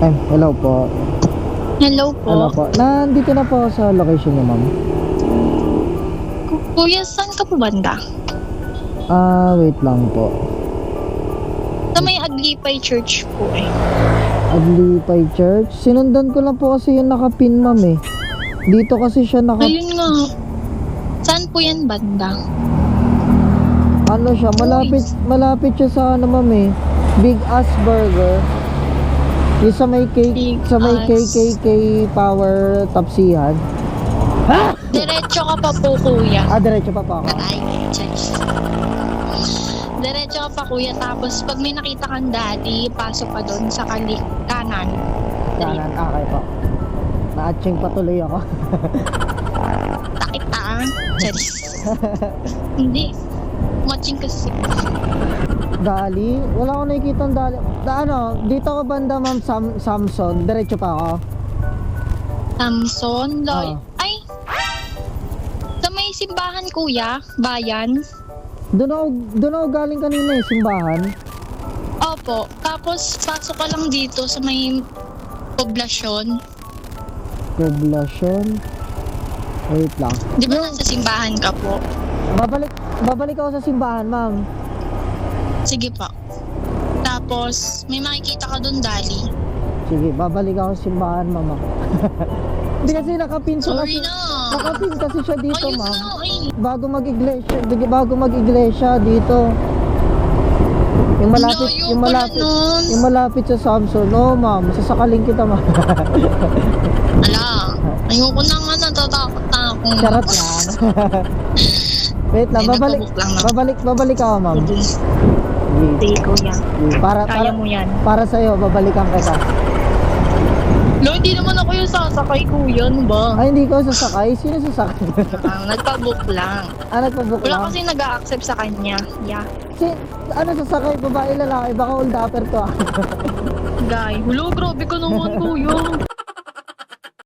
Hello po. Hello po. Hello po. Nandito na po ako sa location niyo, ma'am. Kuya, saan ka po banda? Wait lang po. Sa may Aglipay Church po eh. Aglipay Church. Sinundan ko lang po kasi yung nakapin, ma'am eh. Dito kasi siya Ayun nga. Saan po yan banda? Ano siya, malapit siya sa ano, ma'am eh. Big Ass Burger. Yung sa may KKK Power Tapsihan. Ha? Diretso ka pa po kuya. Diretso pa po ako. Ay, church. Diretso ka pa kuya, tapos pag may nakita kang daddy, pasok ka doon sa kanan. Kanan, okay po. Na-atching patuloy ako. Takit church. Hindi. Matching kasi. Dali? Wala akong nakikita ang dali. Dito ko banda, ma'am, Samson. Diretso pa ako. Samson, Oo. Ay! Sa may simbahan kuya, bayan. Doon ako galing kanina eh, simbahan. Opo. Tapos pasok ka lang dito sa may poblasyon. Poblasyon. Wait lang. Di ba nasa simbahan ka po? Babalik ako sa simbahan, ma'am. Sige po. Tapos may makikita ka doon, Dali. Sige, babalik ako sa simbahan, mama. Hindi kasi nakapin siya Sorry kasi. na. Nakapin kasi siya dito, Ayun ma'am. na, ay. Bago mag-iglesia dito. Yung malapit, Layo yung pala malapit, nun. yung malapit sa Samson. No, ma'am, sasakaling kita, ma'am. Ala, ayoko na nga, natatakot na ako. Charot lang. Wait lang, Ay, nagpabuk lang na. babalik ako, ma'am. Sige, kuya. Kaya mo yan. Para sa'yo, babalikan kita. Lo, hindi naman ako yung sasakay, kuya. Ano ba? Ay, hindi ko sasakay. Sino sasakay? Nagpabook lang. Nagpabook Wala lang? kasi nag-a-accept sa kanya. Yeah. Sasakay? Babae, lalaki? Baka old upper to ah. Guy, hulo, grabe ka naman, kuya.